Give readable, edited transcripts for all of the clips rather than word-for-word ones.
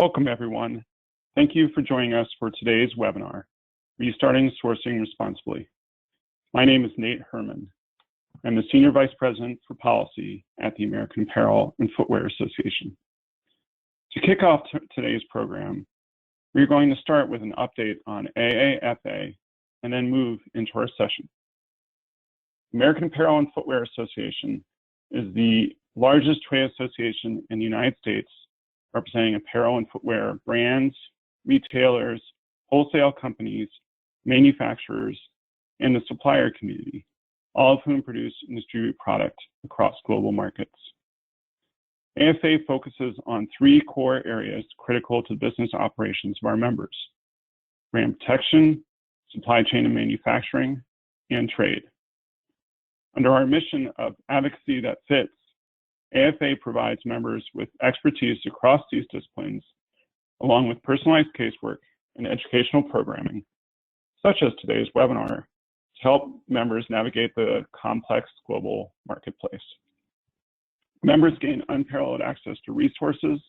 Welcome, everyone. Thank you for joining us for today's webinar, Restarting Sourcing Responsibly. My name is Nate Herman. I'm the Senior Vice President for Policy at the American Apparel and Footwear Association. To kick off today's program, we're going to start with an update on AAFA and then move into our session. American Apparel and Footwear Association is the largest trade association in the United States, representing apparel and footwear brands, retailers, wholesale companies, manufacturers, and the supplier community, all of whom produce and distribute product across global markets. AFA focuses on three core areas critical to business operations of our members: brand protection, supply chain and manufacturing, and trade. Under our mission of advocacy that fits, AFA provides members with expertise across these disciplines, along with personalized casework and educational programming, such as today's webinar, to help members navigate the complex global marketplace. Members gain unparalleled access to resources,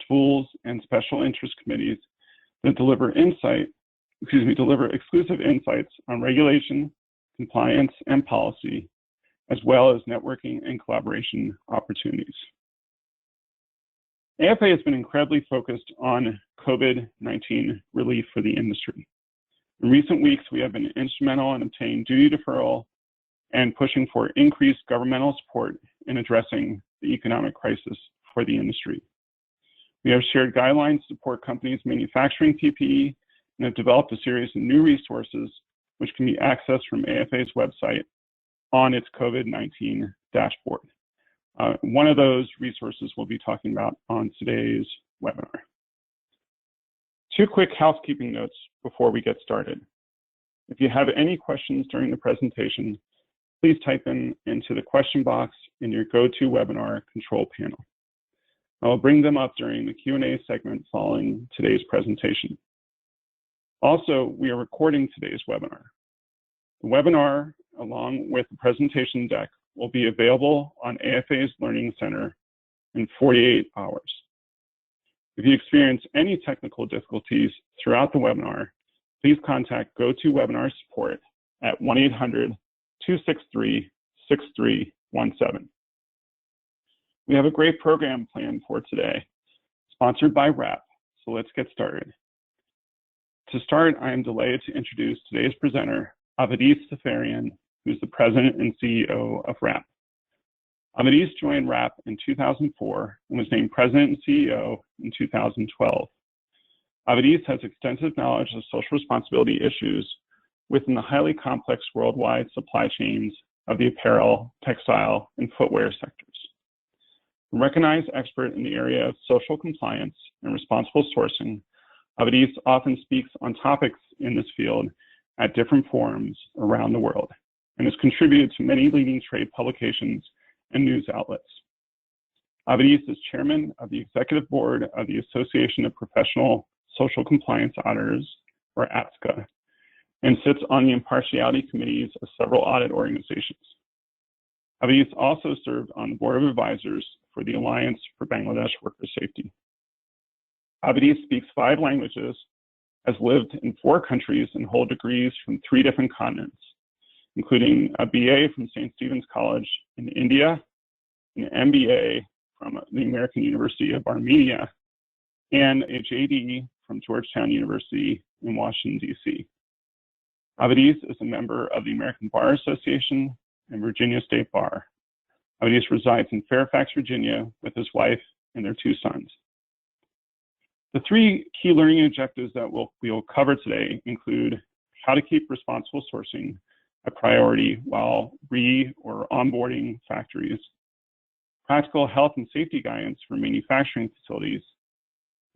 tools, and special interest committees that deliver exclusive insights on regulation, compliance, and policy, as well as networking and collaboration opportunities. AFA has been incredibly focused on COVID-19 relief for the industry. In recent weeks, we have been instrumental in obtaining duty deferral and pushing for increased governmental support in addressing the economic crisis for the industry. We have shared guidelines to support companies manufacturing PPE and have developed a series of new resources which can be accessed from AFA's website on its COVID-19 dashboard. One of those resources we'll be talking about on today's webinar. Two quick housekeeping notes before we get started. If you have any questions during the presentation, please type them into the question box in your GoToWebinar control panel. I will bring them up during the Q&A segment following today's presentation. Also, we are recording today's webinar. The webinar, along with the presentation deck, will be available on AFA's Learning Center in 48 hours. If you experience any technical difficulties throughout the webinar, please contact GoToWebinar support at 1-800-263-6317. We have a great program planned for today, sponsored by WRAP, so let's get started. To start, I am delighted to introduce today's presenter, Avedis Seferian, who's the President and CEO of WRAP. Avedis joined WRAP in 2004 and was named President and CEO in 2012. Avedis has extensive knowledge of social responsibility issues within the highly complex worldwide supply chains of the apparel, textile, and footwear sectors. A recognized expert in the area of social compliance and responsible sourcing, Avedis often speaks on topics in this field at different forums around the world and has contributed to many leading trade publications and news outlets. Avedis is chairman of the executive board of the Association of Professional Social Compliance Auditors, or APSCA, and sits on the impartiality committees of several audit organizations. Avedis also served on the board of advisors for the Alliance for Bangladesh Worker Safety. Avedis speaks 5 languages, has lived in 4 countries, and holds degrees from 3 different continents, including a BA from St. Stephen's College in India, an MBA from the American University of Armenia, and a JD from Georgetown University in Washington, D.C. Avedis is a member of the American Bar Association and Virginia State Bar. Avedis resides in Fairfax, Virginia, with his wife and their 2 sons. The 3 key learning objectives that we will cover today include how to keep responsible sourcing a priority while or onboarding factories, practical health and safety guidance for manufacturing facilities,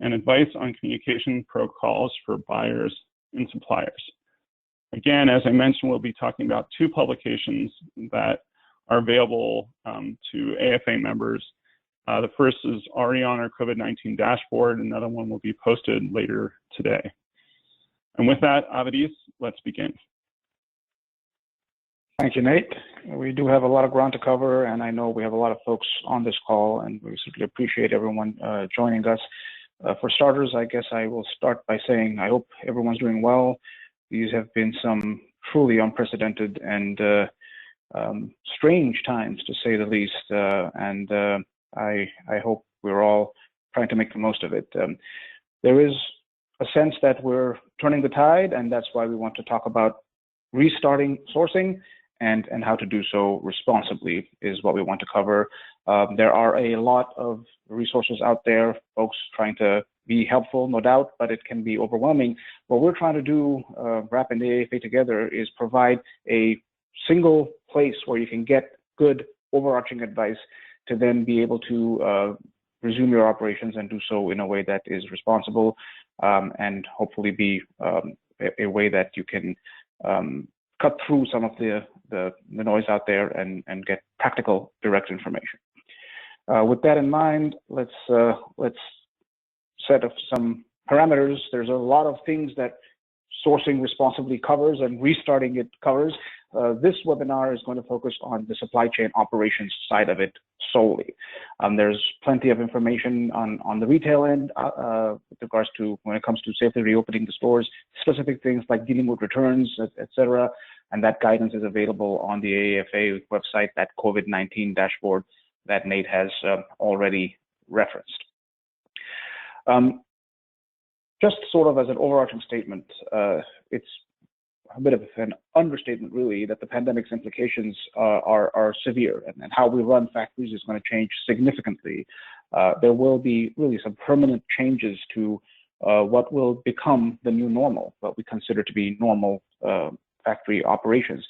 and advice on communication protocols for buyers and suppliers. Again, as I mentioned, we'll be talking about 2 publications that are available to AFA members. The first is already on our COVID-19 dashboard. Another one will be posted later today. And with that, Avedis, let's begin. Thank you, Nate. We do have a lot of ground to cover, and I know we have a lot of folks on this call, and we certainly appreciate everyone joining us. For starters, I guess I will start by saying I hope everyone's doing well. These have been some truly unprecedented and strange times, to say the least, and I hope we're all trying to make the most of it. There is a sense that we're turning the tide, and that's why we want to talk about restarting sourcing and how to do so responsibly is what we want to cover. There are a lot of resources out there, folks trying to be helpful, no doubt, but it can be overwhelming. What we're trying to do, RAP and AAFA together, is provide a single place where you can get good overarching advice to then be able to resume your operations and do so in a way that is responsible, and hopefully be a way that you can cut through some of the noise out there and get practical, direct information. With that in mind, let's set up some parameters. There's a lot of things that sourcing responsibly covers and restarting it covers. This webinar is going to focus on the supply chain operations side of it solely. There's plenty of information on the retail end with regards to when it comes to safely reopening the stores, specific things like dealing with returns, etc. And that guidance is available on the AAFA website, that COVID-19 dashboard that Nate has already referenced. Just sort of as an overarching statement, it's a bit of an understatement, really, that the pandemic's implications are severe, and how we run factories is going to change significantly. There will be really some permanent changes to what will become the new normal, what we consider to be normal factory operations.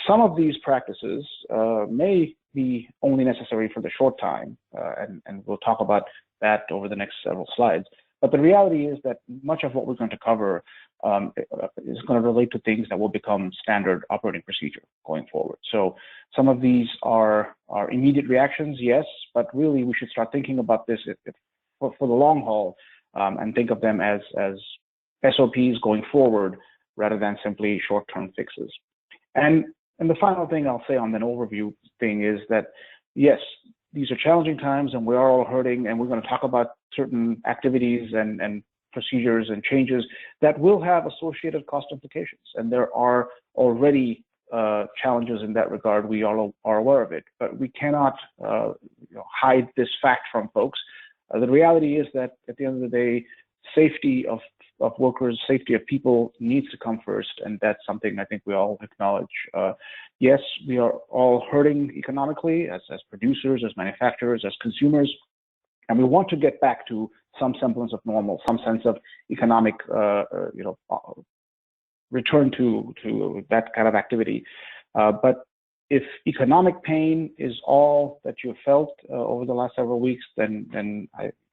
Some of these practices may be only necessary for the short time, and we'll talk about that over the next several slides. But the reality is that much of what we're going to cover is going to relate to things that will become standard operating procedure going forward. So some of these are immediate reactions, yes, but really we should start thinking about this for the long haul, and think of them as SOPs going forward rather than simply short-term fixes. And the final thing I'll say on an overview thing is that, yes, these are challenging times and we are all hurting, and we're going to talk about certain activities and procedures and changes that will have associated cost implications. And there are already challenges in that regard. We all are aware of it, but we cannot hide this fact from folks. The reality is that at the end of the day, safety of workers, safety of people needs to come first, and that's something I think we all acknowledge. Yes, we are all hurting economically as producers, as manufacturers, as consumers, and we want to get back to some semblance of normal, some sense of economic, return to that kind of activity. But if economic pain is all that you've felt over the last several weeks, then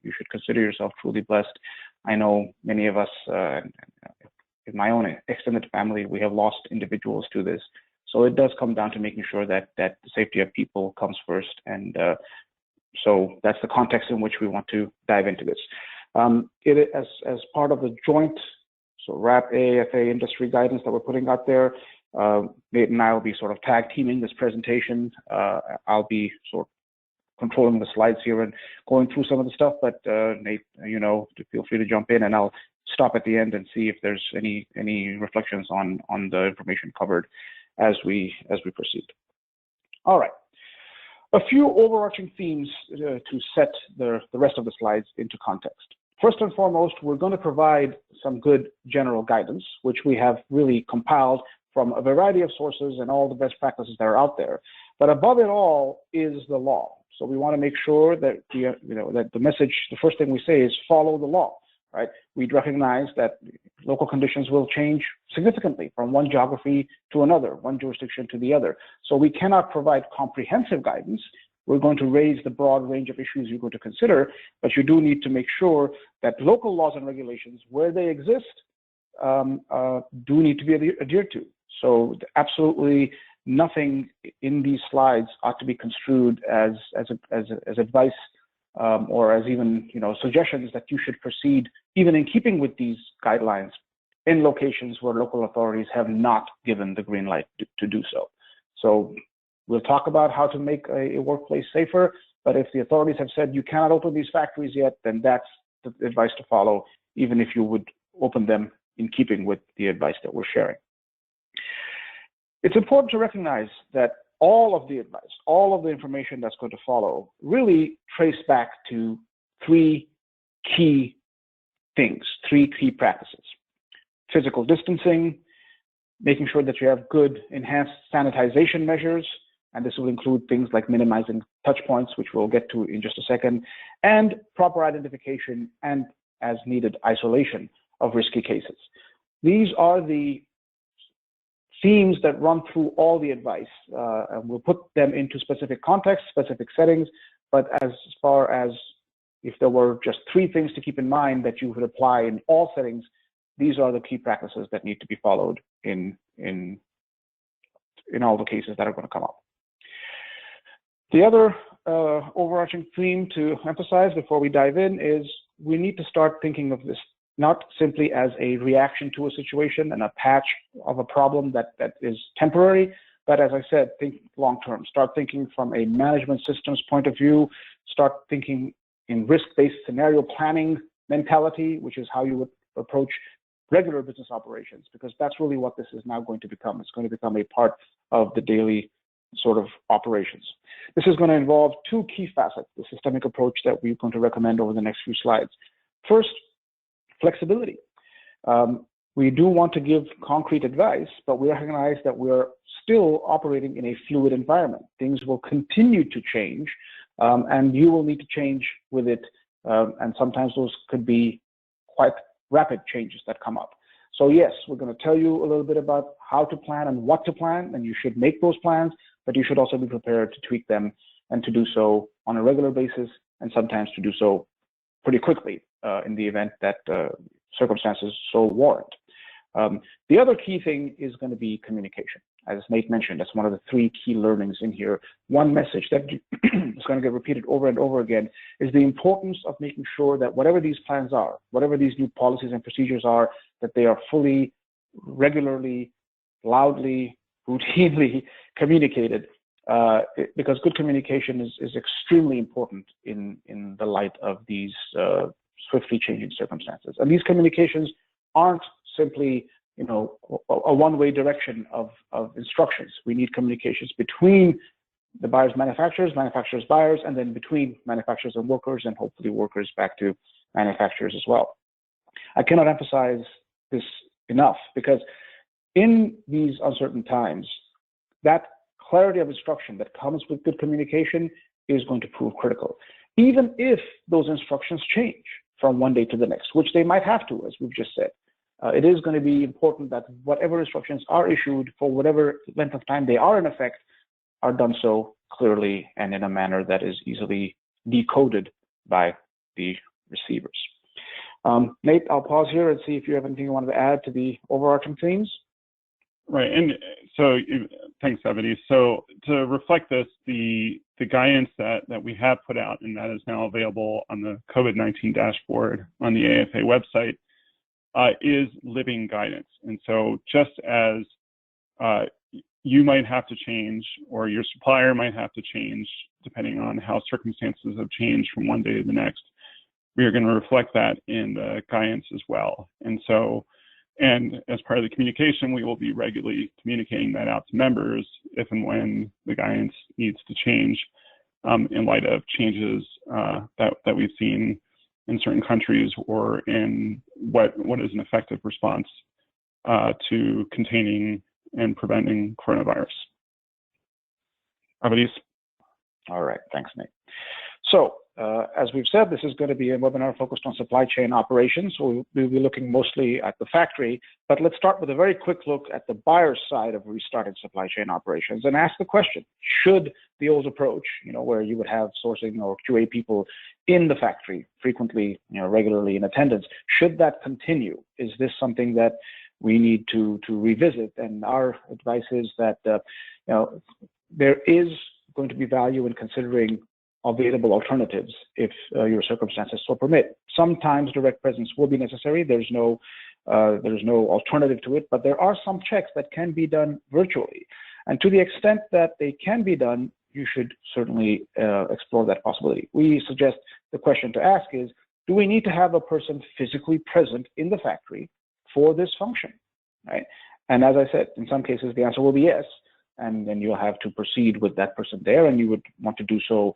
you should consider yourself truly blessed. I know many of us, in my own extended family, we have lost individuals to this. So it does come down to making sure that the safety of people comes first. And so that's the context in which we want to dive into this. As part of the joint RAP AAFA industry guidance that we're putting out there, Nate and I will be sort of tag teaming this presentation. I'll be sort of controlling the slides here and going through some of the stuff, but Nate, feel free to jump in, and I'll stop at the end and see if there's any reflections on the information covered as we proceed. All right, a few overarching themes to set the rest of the slides into context. First and foremost, we're going to provide some good general guidance, which we have really compiled from a variety of sources and all the best practices that are out there. But above it all is the law. So we want to make sure that that the message, the first thing we say is follow the law, right? We recognize that local conditions will change significantly from one geography to another, one jurisdiction to the other. So we cannot provide comprehensive guidance. We're going to raise the broad range of issues you're going to consider, but you do need to make sure that local laws and regulations, where they exist, do need to be adhered to. So absolutely nothing in these slides ought to be construed as advice or as even suggestions that you should proceed even in keeping with these guidelines in locations where local authorities have not given the green light to do so. So we'll talk about how to make a workplace safer, but if the authorities have said you cannot open these factories yet, then that's advice to follow, even if you would open them in keeping with the advice that we're sharing. It's important to recognize that all of the advice, all of the information that's going to follow really trace back to three key things, three key practices. Physical distancing, making sure that you have good enhanced sanitization measures, and this will include things like minimizing touch points, which we'll get to in just a second, and proper identification and, as needed, isolation of risky cases. These are the themes that run through all the advice, and we'll put them into specific contexts, specific settings, but as far as if there were just three things to keep in mind that you would apply in all settings, these are the key practices that need to be followed in all the cases that are going to come up. The other overarching theme to emphasize before we dive in is we need to start thinking of this not simply as a reaction to a situation and a patch of a problem that is temporary, but as I said, think long term. Start thinking from a management systems point of view, start thinking in risk-based scenario planning mentality, which is how you would approach regular business operations, because that's really what this is now going to become. It's going to become a part of the daily sort of operations. This is going to involve two key facets, the systemic approach that we're going to recommend over the next few slides. First, flexibility. We do want to give concrete advice, but we recognize that we're still operating in a fluid environment. Things will continue to change, and you will need to change with it, and sometimes those could be quite rapid changes that come up. So yes, we're going to tell you a little bit about how to plan and what to plan, and you should make those plans, but you should also be prepared to tweak them and to do so on a regular basis, and sometimes to do so pretty quickly in the event that circumstances so warrant. The other key thing is going to be communication. As Nate mentioned, that's one of the three key learnings in here. One message that is going to get repeated over and over again is the importance of making sure that whatever these plans are, whatever these new policies and procedures are, that they are fully, regularly, loudly, routinely communicated, because good communication is extremely important in the light of these swiftly changing circumstances. And these communications aren't simply, a one-way direction of instructions. We need communications between the buyers, manufacturers, buyers, and then between manufacturers and workers, and hopefully workers back to manufacturers as well. I cannot emphasize this enough, because in these uncertain times, that clarity of instruction that comes with good communication is going to prove critical, even if those instructions change from one day to the next, which they might have to, as we've just said. It is going to be important that whatever instructions are issued for whatever length of time they are in effect are done so clearly and in a manner that is easily decoded by the receivers. Nate, I'll pause here and see if you have anything you want to add to the overarching themes. Right, and so thanks, Avedis. So to reflect this, the guidance that we have put out, and that is now available on the COVID-19 dashboard on the AAFA website, is living guidance. And so just as you might have to change, or your supplier might have to change, depending on how circumstances have changed from one day to the next, we are going to reflect that in the guidance as well. And so, and as part of the communication, we will be regularly communicating that out to members if and when the guidance needs to change in light of changes that we've seen in certain countries, or in what is an effective response to containing and preventing coronavirus. Avedis. All right, thanks, Nate. So, as we've said, this is going to be a webinar focused on supply chain operations. So we'll be looking mostly at the factory, but let's start with a very quick look at the buyer's side of restarting supply chain operations and ask the question, should the old approach, where you would have sourcing or QA people in the factory frequently, regularly in attendance, should that continue? Is this something that we need to revisit? And our advice is that, there is going to be value in considering available alternatives if your circumstances so permit. Sometimes direct presence will be necessary. There's no alternative to it, but there are some checks that can be done virtually. And to the extent that they can be done, you should certainly explore that possibility. We suggest the question to ask is, do we need to have a person physically present in the factory for this function, right? And as I said, in some cases, the answer will be yes, and then you'll have to proceed with that person there, and you would want to do so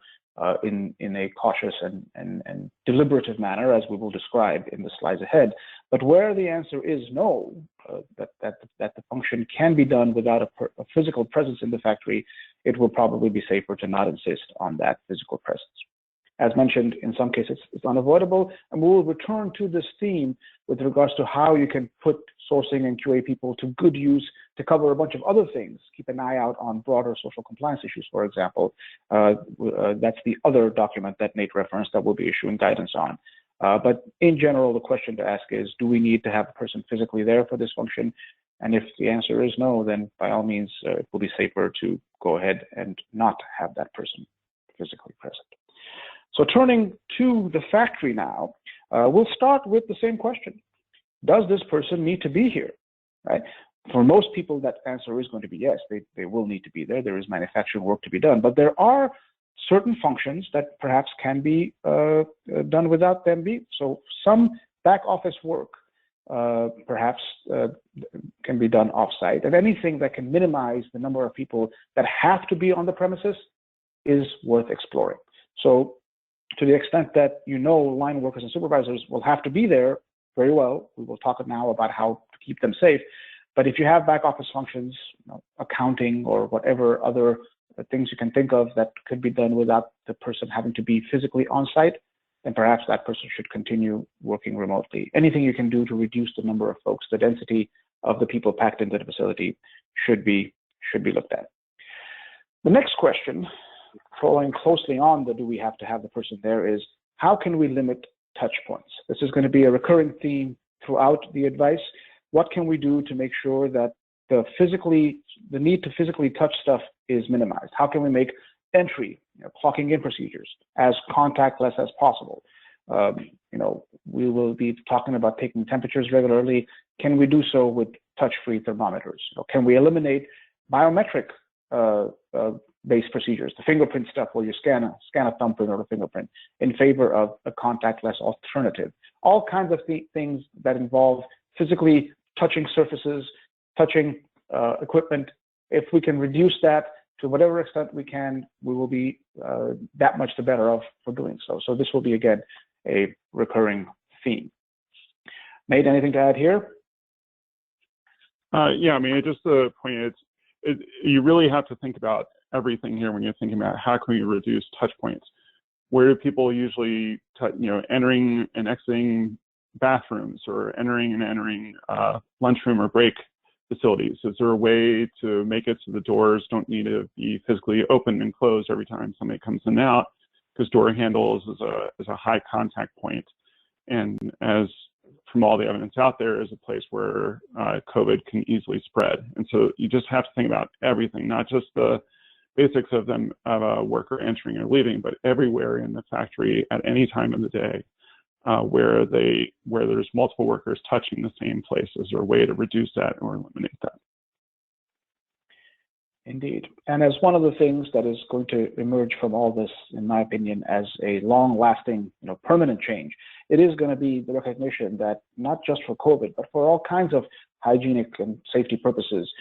in a cautious and deliberative manner, as we will describe in the slides ahead. But where the answer is no, that the function can be done without a physical presence in the factory, it will probably be safer to not insist on that physical presence. As mentioned, in some cases, it's unavoidable, and we will return to this theme with regards to how you can put sourcing and QA people to good use to cover a bunch of other things. Keep an eye out on broader social compliance issues, for example. That's the other document that Nate referenced that we'll be issuing guidance on. But in general, the question to ask is, do we need to have a person physically there for this function? And if the answer is no, then by all means, it will be safer to go ahead and not have that person physically present. So turning to the factory now, we'll start with the same question. Does this person need to be here, right? For most people, that answer is going to be yes, they will need to be there. There is manufacturing work to be done, but there are certain functions that perhaps can be done without them being. So some back office work perhaps can be done offsite, and anything that can minimize the number of people that have to be on the premises is worth exploring. So to the extent that line workers and supervisors will have to be there, very well. We will talk now about how to keep them safe. But if you have back office functions, accounting or whatever other things you can think of that could be done without the person having to be physically on site, then perhaps that person should continue working remotely. Anything you can do to reduce the number of folks, the density of the people packed into the facility should be looked at. The next question, following closely on the do we have to have the person there, is how can we limit touch points? This is going to be a recurring theme throughout the advice. What can we do to make sure that the need to physically touch stuff is minimized? How can we make entry, clocking in procedures as contactless as possible? We will be talking about taking temperatures regularly. Can we do so with touch-free thermometers? Can we eliminate biometric based procedures, the fingerprint stuff where you scan a thumbprint or a fingerprint, in favor of a contactless alternative? All kinds of things that involve physically touching surfaces, touching equipment. If we can reduce that to whatever extent we can, we will be that much the better off for doing so. So this will be, again, a recurring theme. Nate, anything to add here? Yeah, I mean, just the point is, you really have to think about everything here when you're thinking about how can we reduce touch points. Where do people usually, entering and exiting bathrooms or entering lunchroom or break facilities? Is there a way to make it so the doors don't need to be physically open and closed every time somebody comes in and out? Because door handles is a high contact point, and as from all the evidence out there, is a place where COVID can easily spread. And so you just have to think about everything, not just the basics of a worker entering or leaving, but everywhere in the factory at any time of the day where there's multiple workers touching the same place. Is there a way to reduce that or eliminate that? Indeed. And as one of the things that is going to emerge from all this, in my opinion, as a long-lasting, permanent change, it is going to be the recognition that not just for COVID, but for all kinds of hygienic and safety purposes,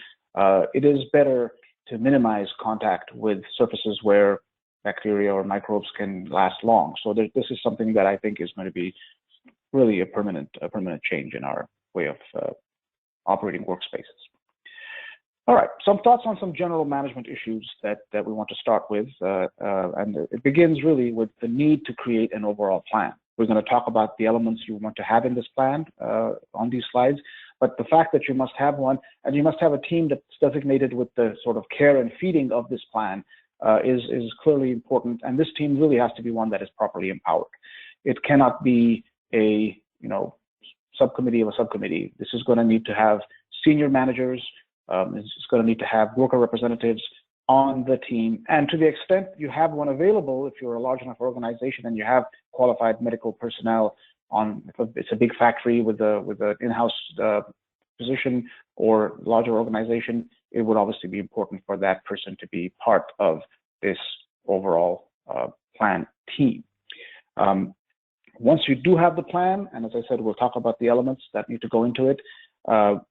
it is better to minimize contact with surfaces where bacteria or microbes can last long. So this is something that I think is going to be really a permanent change in our way of operating workspaces. All right, some thoughts on some general management issues that we want to start with, and it begins really with the need to create an overall plan. We're going to talk about the elements you want to have in this plan on these slides, but the fact that you must have one, and you must have a team that's designated with the sort of care and feeding of this plan is clearly important, and this team really has to be one that is properly empowered. It cannot be a subcommittee of a subcommittee. This is going to need to have senior managers. It's going to need to have worker representatives on the team, and to the extent you have one available, if you're a large enough organization and you have qualified medical personnel on, if it's a big factory with an in-house position or larger organization, it would obviously be important for that person to be part of this overall plan team. Once you do have the plan, and as I said, we'll talk about the elements that need to go into it,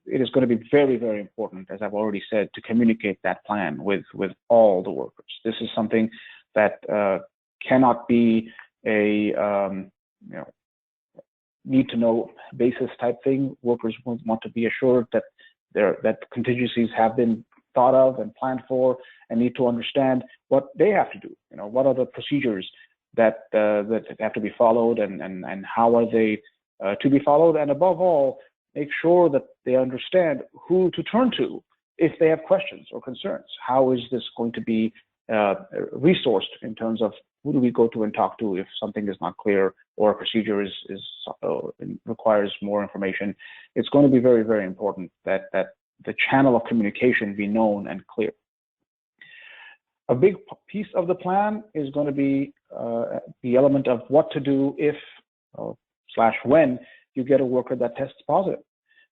it is going to be very, very important, as I've already said, to communicate that plan with all the workers. This is something that cannot be a need-to-know basis type thing. Workers want to be assured that that contingencies have been thought of and planned for, and need to understand what they have to do. What are the procedures that have to be followed, and how are they to be followed, and above all, make sure that they understand who to turn to if they have questions or concerns. How is this going to be resourced in terms of who do we go to and talk to if something is not clear or a procedure requires more information? It's going to be very, very important that the channel of communication be known and clear. A big piece of the plan is going to be the element of what to do if / when you get a worker that tests positive.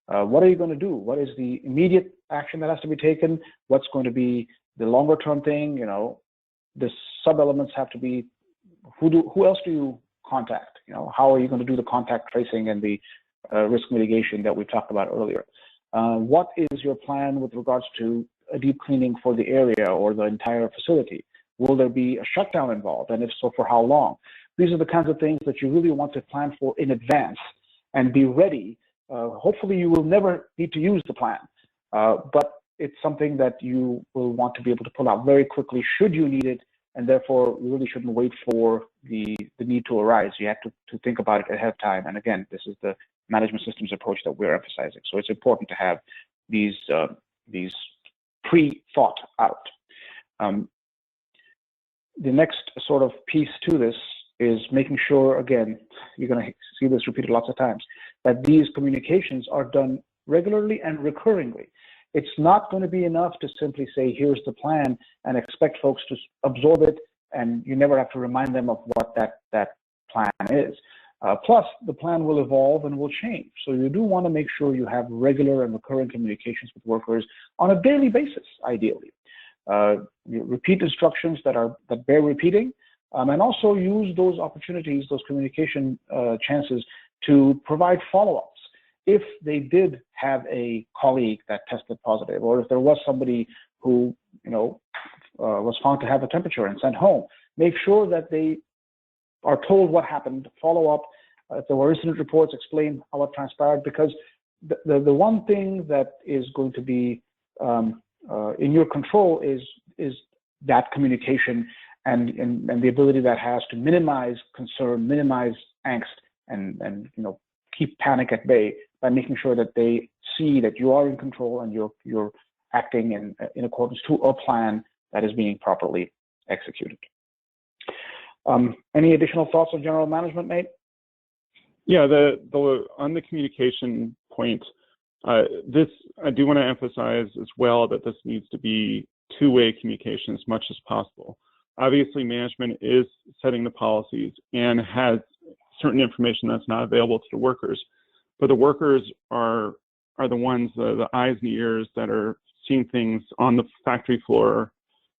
What are you going to do? What is the immediate action that has to be taken? What's going to be the longer term thing? The sub-elements have to be, who else do you contact? How are you going to do the contact tracing and the risk mitigation that we talked about earlier? What is your plan with regards to a deep cleaning for the area or the entire facility? Will there be a shutdown involved? And if so, for how long? These are the kinds of things that you really want to plan for in advance and be ready. Hopefully you will never need to use the plan, but it's something that you will want to be able to pull out very quickly should you need it, and therefore you really shouldn't wait for the need to arise. You have to think about it ahead of time. And again, this is the management systems approach that we're emphasizing. So it's important to have these pre-thought out. The next sort of piece to this is making sure, again, you're going to see this repeated lots of times, that these communications are done regularly and recurringly. It's not going to be enough to simply say, here's the plan, and expect folks to absorb it, and you never have to remind them of what that plan is. Plus, the plan will evolve and will change. So you do want to make sure you have regular and recurring communications with workers on a daily basis, ideally. You repeat instructions that bear repeating, and also use those opportunities, those communication chances to provide follow-ups. If they did have a colleague that tested positive, or if there was somebody who was found to have a temperature and sent home, make sure that they are told what happened, follow up. If there were incident reports, explain how it transpired, because the one thing that is going to be in your control is that communication and the ability that has to minimize concern, minimize angst, and keep panic at bay by making sure that they see that you are in control and you're acting in accordance to a plan that is being properly executed. Any additional thoughts on general management, Nate? Yeah, on the communication point, I do want to emphasize as well that this needs to be two-way communication as much as possible. Obviously, management is setting the policies and has certain information that's not available to the workers, but the workers are the ones, the eyes and ears that are seeing things on the factory floor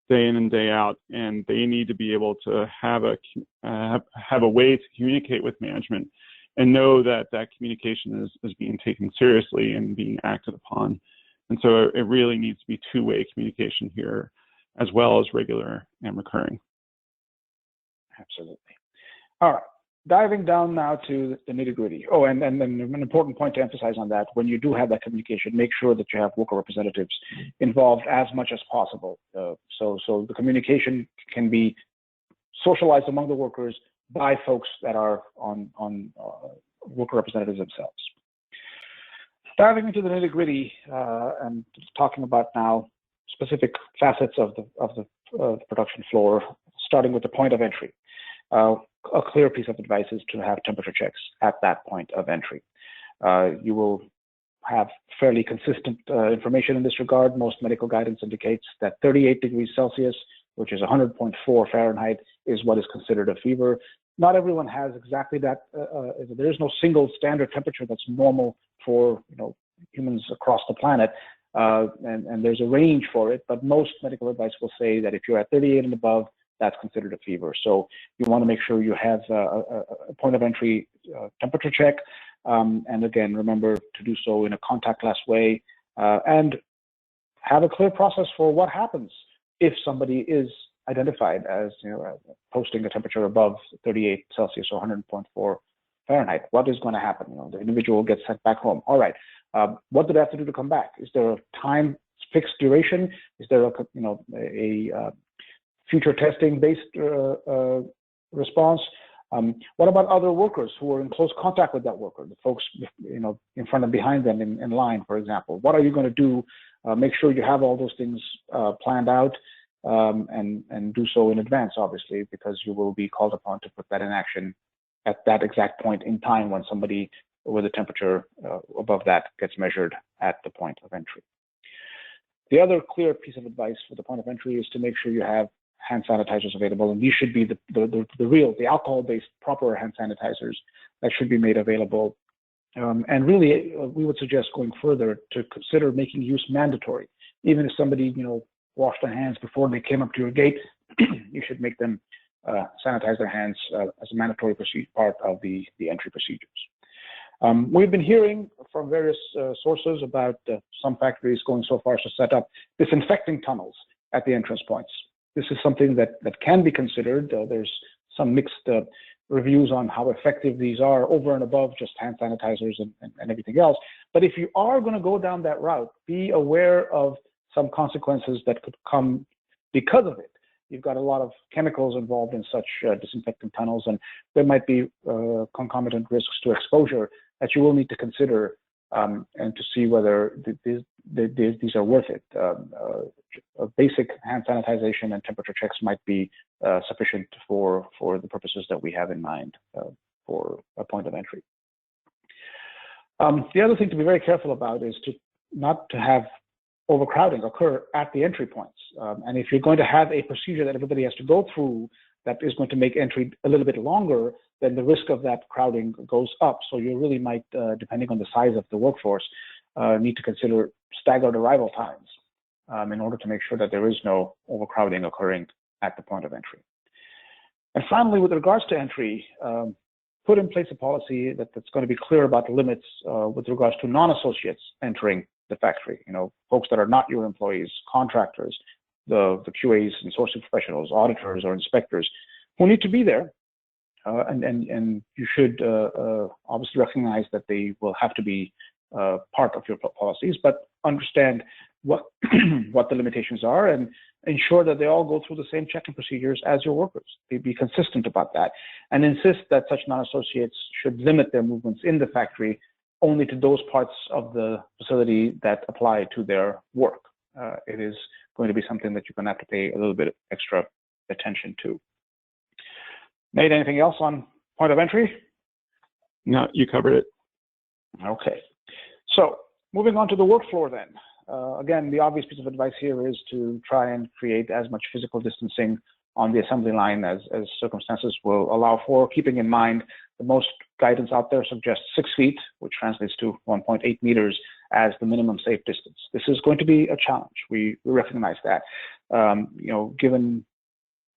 day in and day out, and they need to be able to have a way to communicate with management and know that communication is being taken seriously and being acted upon. And so it really needs to be two-way communication here, as well as regular and recurring. Absolutely. All right. Diving down now to the nitty-gritty. Oh, and an important point to emphasize on that, when you do have that communication, make sure that you have worker representatives involved as much as possible. So the communication can be socialized among the workers by folks that are on worker representatives themselves. Diving into the nitty-gritty and talking about now specific facets of the production floor, starting with the point of entry. A clear piece of advice is to have temperature checks at that point of entry. You will have fairly consistent information in this regard. Most medical guidance indicates that 38 degrees Celsius, which is 100.4 Fahrenheit, is what is considered a fever. Not everyone has exactly that. There is no single standard temperature that's normal for humans across the planet, and there's a range for it. But most medical advice will say that if you're at 38 and above, that's considered a fever. So you want to make sure you have a point of entry temperature check. And again, remember to do so in a contactless way, and have a clear process for what happens if somebody is identified as posting a temperature above 38 Celsius or 100.4 Fahrenheit. What is going to happen? The individual gets sent back home. All right. What do they have to do to come back? Is there a time fixed duration? Is there a future testing based response? What about other workers who are in close contact with that worker, the folks in front and behind them in line, for example? What are you going to do? Make sure you have all those things planned out, and do so in advance, obviously, because you will be called upon to put that in action at that exact point in time when somebody with a temperature above that gets measured at the point of entry. The other clear piece of advice for the point of entry is to make sure you have hand sanitizers available, and these should be the alcohol-based proper hand sanitizers that should be made available. And really, we would suggest going further to consider making use mandatory. Even if somebody washed their hands before they came up to your gate, you should make them sanitize their hands as a mandatory part of the entry procedures. We've been hearing from various sources about some factories going so far as to set up disinfecting tunnels at the entrance points. This is something that can be considered. There's some mixed reviews on how effective these are over and above just hand sanitizers and everything else. But if you are going to go down that route, be aware of some consequences that could come because of it. You've got a lot of chemicals involved in such disinfectant tunnels, and there might be concomitant risks to exposure that you will need to consider and to see whether these are worth it. Basic hand sanitization and temperature checks might be sufficient for the purposes that we have in mind for a point of entry. The other thing to be very careful about is not to have overcrowding occur at the entry points. And if you're going to have a procedure that everybody has to go through that is going to make entry a little bit longer, then the risk of that crowding goes up. So you really might, depending on the size of the workforce, need to consider staggered arrival times in order to make sure that there is no overcrowding occurring at the point of entry. And finally, with regards to entry, put in place a policy that's going to be clear about the limits with regards to non-associates entering the factory, folks that are not your employees, contractors, the QAs and sourcing professionals, auditors or inspectors who need to be there. And you should obviously recognize that they will have to be part of your policies, but understand what what the limitations are and ensure that they all go through the same check-in procedures as your workers. Be consistent about that and insist that such non-associates should limit their movements in the factory only to those parts of the facility that apply to their work. It is going to be something that you're going to have to pay a little bit extra attention to. Nate, anything else on point of entry? No, you covered it. Okay. So moving on to the work floor then. Again, the obvious piece of advice here is to try and create as much physical distancing on the assembly line as circumstances will allow for, keeping in mind the most guidance out there suggests 6 feet, which translates to 1.8 meters as the minimum safe distance. This is going to be a challenge. We recognize that. Given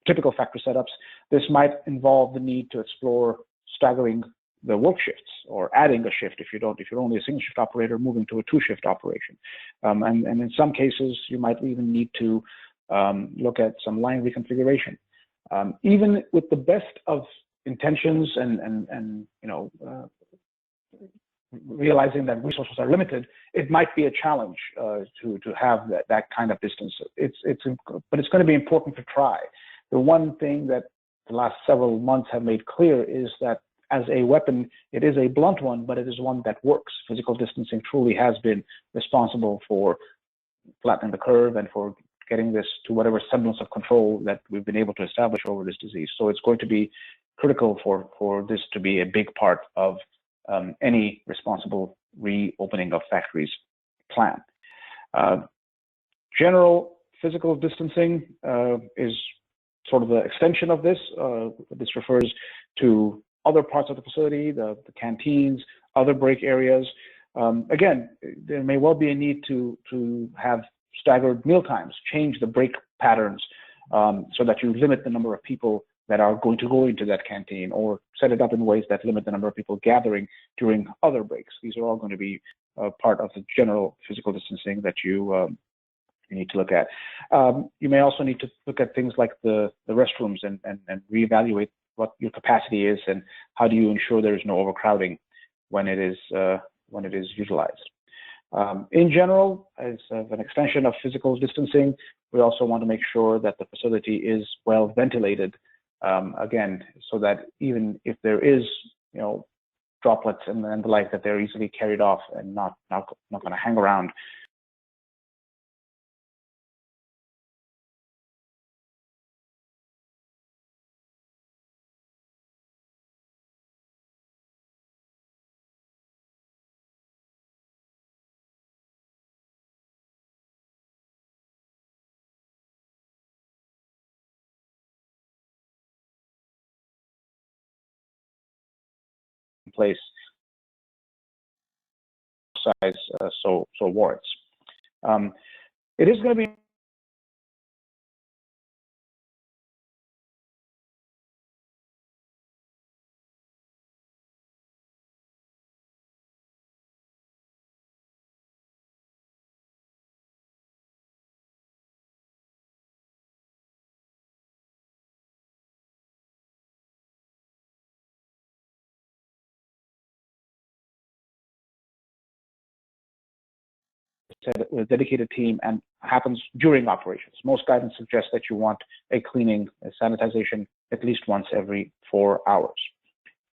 typical factory setups, this might involve the need to explore staggering the work shifts or adding a shift if you're only a single shift operator, moving to a 2-shift operation. And in some cases, you might even need to look at some line reconfiguration. Even with the best of intentions and realizing that resources are limited, it might be a challenge to have that kind of distance. But it's going to be important to try. The one thing that the last several months have made clear is that as a weapon, it is a blunt one, but it is one that works. Physical distancing truly has been responsible for flattening the curve and for getting this to whatever semblance of control that we've been able to establish over this disease. So it's going to be critical for this to be a big part of any responsible reopening of factories plan. General physical distancing is sort of the extension of this. This refers to other parts of the facility, the canteens, other break areas. Again, there may well be a need to have staggered meal times, change the break patterns so that you limit the number of people that are going to go into that canteen, or set it up in ways that limit the number of people gathering during other breaks. These are all going to be part of the general physical distancing that you need to look at. You may also need to look at things like the restrooms and reevaluate what your capacity is and how do you ensure there is no overcrowding when it is utilized. In general, as an extension of physical distancing, we also want to make sure that the facility is well ventilated, again, so that even if there is, droplets and the like, that they're easily carried off and not going to hang around. Place size so warrants. It is going to be a dedicated team and happens during operations. Most guidance suggests that you want a cleaning, a sanitization at least once every 4 hours.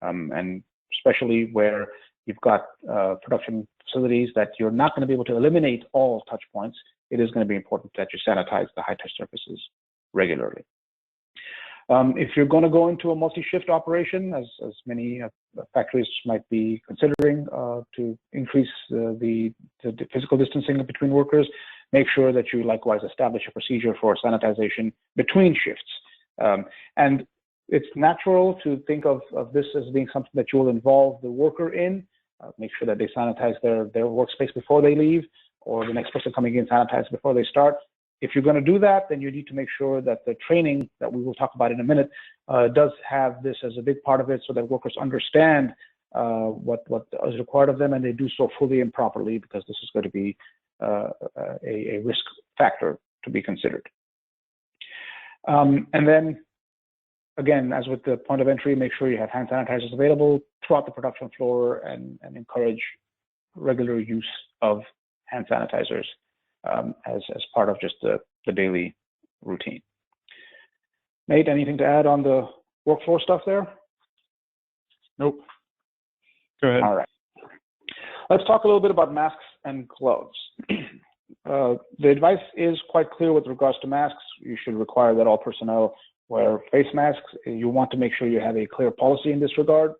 And especially where you've got production facilities that you're not going to be able to eliminate all touch points, it is going to be important that you sanitize the high-touch surfaces regularly. If you're going to go into a multi-shift operation, as many factories might be considering to increase the physical distancing between workers, make sure that you likewise establish a procedure for sanitization between shifts. And it's natural to think of this as being something that you will involve the worker in. Make sure that they sanitize their workspace before they leave, or the next person coming in sanitize before they start. If you're going to do that, then you need to make sure that the training that we will talk about in a minute does have this as a big part of it, so that workers understand what is required of them, and they do so fully and properly, because this is going to be a risk factor to be considered. And then, again, as with the point of entry, make sure you have hand sanitizers available throughout the production floor, and encourage regular use of hand sanitizers as part of just the daily routine. Nate, anything to add on the workflow stuff there? Nope. Go ahead. All right. Let's talk a little bit about masks and gloves. The advice is quite clear with regards to masks. You should require that all personnel wear face masks. You want to make sure you have a clear policy in this regard.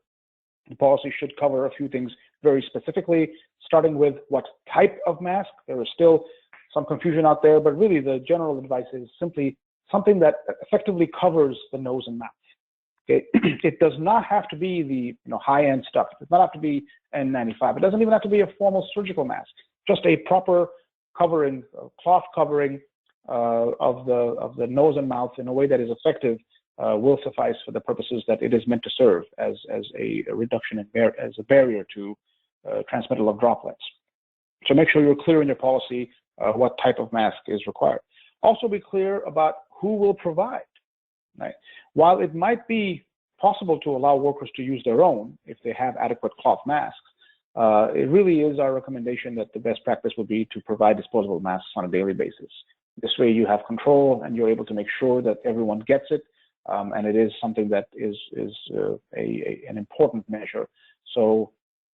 The policy should cover a few things very specifically, starting with what type of mask. There is still some confusion out there, but really the general advice is simply something that effectively covers the nose and mouth. Okay? It does not have to be the high-end stuff. It does not have to be N95. It doesn't even have to be a formal surgical mask. Just a proper covering, cloth covering of the nose and mouth in a way that is effective will suffice for the purposes that it is meant to serve, as a reduction as a barrier to transmittal of droplets. So make sure you're clear in your policy what type of mask is required. Also be clear about who will provide. Right? While it might be possible to allow workers to use their own if they have adequate cloth masks, it really is our recommendation that the best practice would be to provide disposable masks on a daily basis. This way you have control and you're able to make sure that everyone gets it, and it is something that is an important measure. So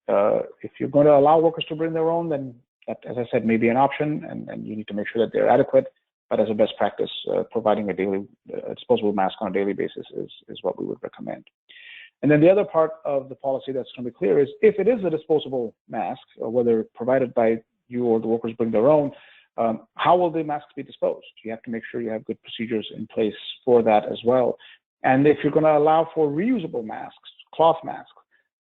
if you're going to allow workers to bring their own, then that, as I said, may be an option, and you need to make sure that they're adequate. But as a best practice, providing a daily disposable mask on a daily basis is what we would recommend. And then the other part of the policy that's going to be clear is, if it is a disposable mask, whether provided by you or the workers bring their own, how will the masks be disposed? You have to make sure you have good procedures in place for that as well. And if you're going to allow for reusable masks, cloth masks,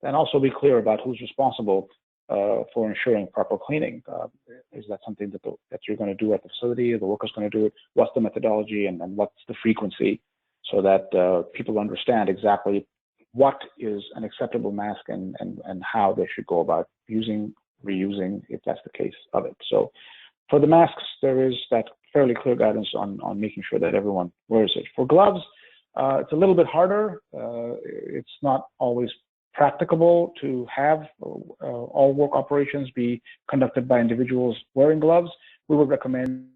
then also be clear about who's responsible for ensuring proper cleaning? Is that something that you're going to do at the facility? Or the worker's going to do it? What's the methodology and what's the frequency, so that people understand exactly what is an acceptable mask and how they should go about using, reusing, if that's the case of it. So for the masks, there is that fairly clear guidance on making sure that everyone wears it. For gloves, it's a little bit harder. It's not always practicable to have all work operations be conducted by individuals wearing gloves. We would recommend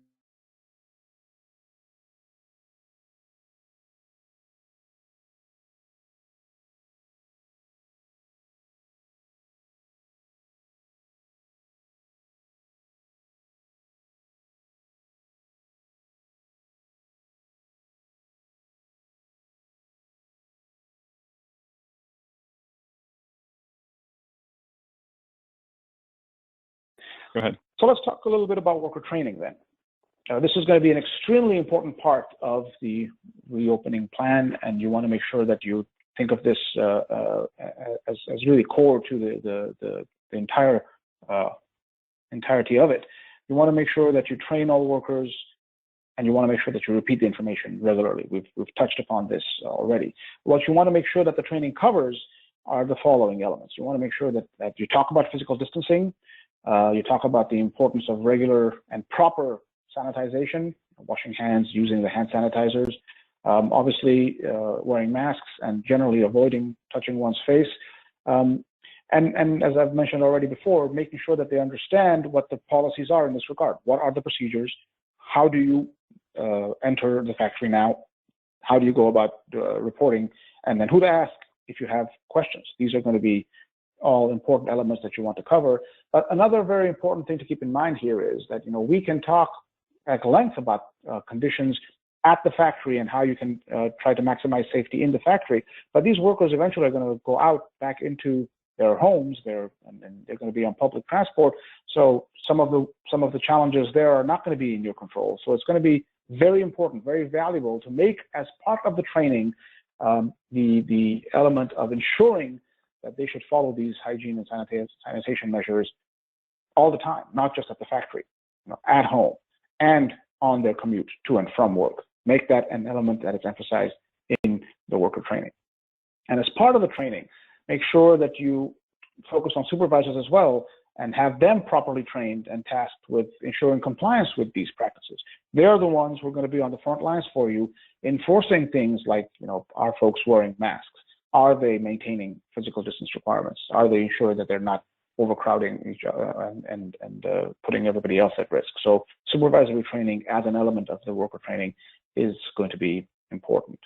Go ahead. So let's talk a little bit about worker training then. This is going to be an extremely important part of the reopening plan, and you want to make sure that you think of this as really core to the entire entirety of it. You want to make sure that you train all workers, and you want to make sure that you repeat the information regularly. We've touched upon this already. What you want to make sure that the training covers are the following elements. You want to make sure that you talk about physical distancing. You talk about the importance of regular and proper sanitization, washing hands, using the hand sanitizers, obviously wearing masks and generally avoiding touching one's face. And as I've mentioned already before, making sure that they understand what the policies are in this regard. What are the procedures? How do you enter the factory now? How do you go about reporting? And then who to ask if you have questions. These are going to be all important elements that you want to cover. But another very important thing to keep in mind here is that, we can talk at length about conditions at the factory and how you can try to maximize safety in the factory. But these workers eventually are going to go out back into their homes, and they're going to be on public transport. So some of the challenges there are not going to be in your control. So it's going to be very important, very valuable to make as part of the training the element of ensuring that they should follow these hygiene and sanitation measures all the time, not just at the factory, at home and on their commute to and from work. Make that an element that is emphasized in the worker training. And as part of the training, make sure that you focus on supervisors as well and have them properly trained and tasked with ensuring compliance with these practices. They're the ones who are going to be on the front lines for you, enforcing things like, are folks wearing masks? Are they maintaining physical distance requirements? Are they ensuring that they're not overcrowding each other and putting everybody else at risk? So supervisory training as an element of the worker training is going to be important.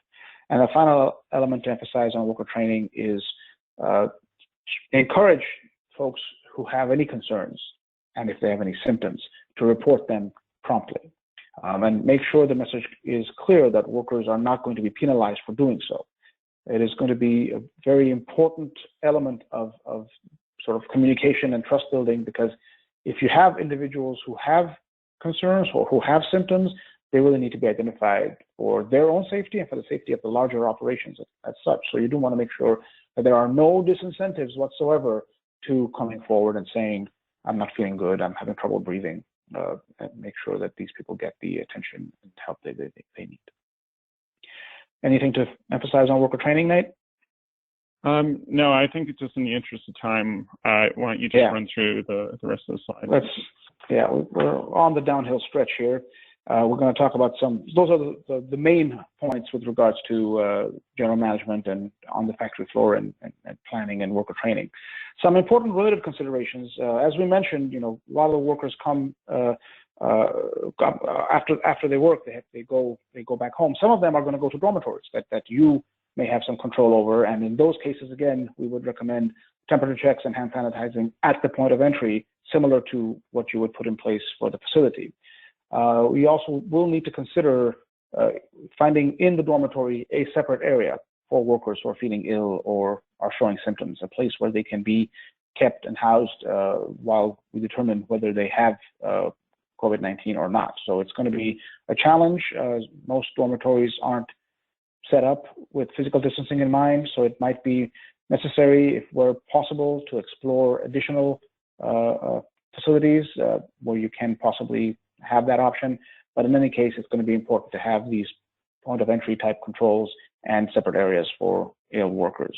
And the final element to emphasize on worker training is encourage folks who have any concerns, and if they have any symptoms, to report them promptly. And make sure the message is clear that workers are not going to be penalized for doing so. It is going to be a very important element of sort of communication and trust building, because if you have individuals who have concerns or who have symptoms, they really need to be identified for their own safety and for the safety of the larger operations as such. So you do want to make sure that there are no disincentives whatsoever to coming forward and saying, I'm not feeling good, I'm having trouble breathing, and make sure that these people get the attention and help they need. Anything to emphasize on worker training, Nate? No, I think it's just in the interest of time. Why don't you just run through the rest of the slides? We're on the downhill stretch here. We're going to talk about those are the main points with regards to general management and on the factory floor and planning and worker training. Some important related considerations. As we mentioned, a lot of the workers come after they work, they go back home. Some of them are going to go to dormitories that you may have some control over, and in those cases, again, we would recommend temperature checks and hand sanitizing at the point of entry, similar to what you would put in place for the facility. We also will need to consider finding in the dormitory a separate area for workers who are feeling ill or are showing symptoms, a place where they can be kept and housed while we determine whether they have COVID-19 or not. So it's going to be a challenge. Most dormitories aren't set up with physical distancing in mind, so it might be necessary, if were possible, to explore additional facilities where you can possibly have that option. But in any case, it's going to be important to have these point of entry type controls and separate areas for ill workers.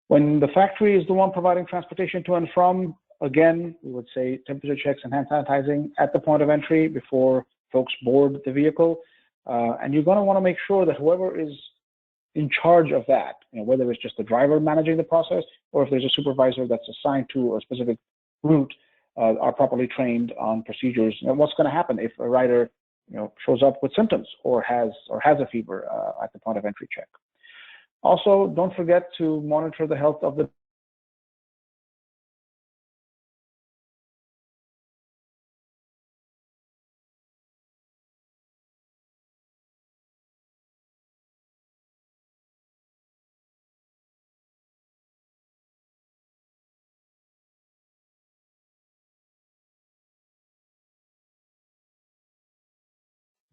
When the factory is the one providing transportation to and from, again, we would say temperature checks and hand sanitizing at the point of entry before folks board the vehicle. And you're going to want to make sure that whoever is in charge of that, whether it's just the driver managing the process or if there's a supervisor that's assigned to a specific route, are properly trained on procedures. And what's going to happen if a rider shows up with symptoms or has a fever at the point of entry check. Also, don't forget to monitor the health of the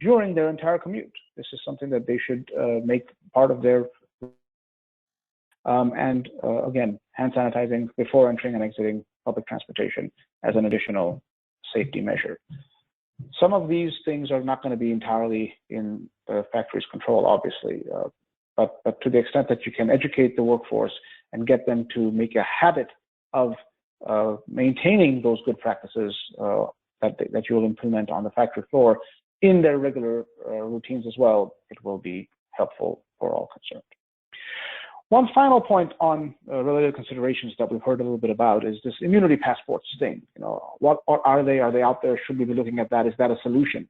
during their entire commute. This is something that they should make part of their again, hand sanitizing before entering and exiting public transportation as an additional safety measure. Some of these things are not going to be entirely in the factory's control, obviously, but to the extent that you can educate the workforce and get them to make a habit of maintaining those good practices that you will implement on the factory floor in their regular routines as well, it will be helpful for all concerned. One final point on related considerations that we've heard a little bit about is this immunity passports thing. What are they? Are they out there? Should we be looking at that? Is that a solution?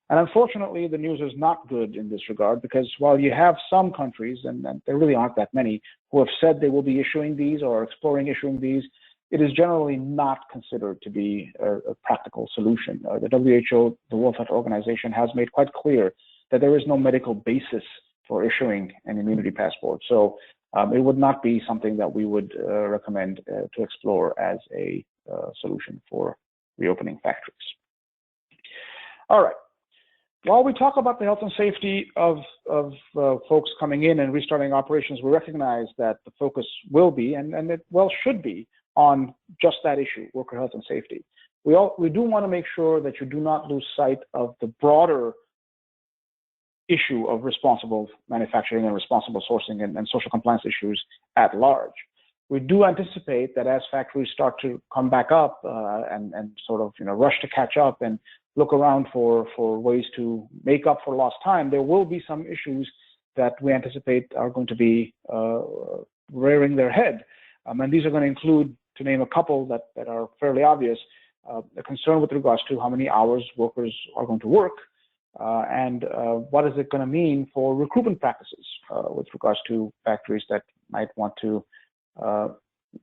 And unfortunately, the news is not good in this regard, because while you have some countries, and there really aren't that many, who have said they will be issuing these or exploring issuing these, it is generally not considered to be a practical solution. The WHO, the World Health Organization, has made quite clear that there is no medical basis for issuing an immunity passport. So it would not be something that we would recommend to explore as a solution for reopening factories. All right. While we talk about the health and safety of folks coming in and restarting operations, we recognize that the focus will be, and it well should be, on just that issue, worker health and safety. We do want to make sure that you do not lose sight of the broader issue of responsible manufacturing and responsible sourcing and social compliance issues at large. We do anticipate that as factories start to come back up and sort of rush to catch up and look around for ways to make up for lost time, there will be some issues that we anticipate are going to be rearing their head. And these are going to include, to name a couple that are fairly obvious, a concern with regards to how many hours workers are going to work, and what is it going to mean for recruitment practices with regards to factories that might want to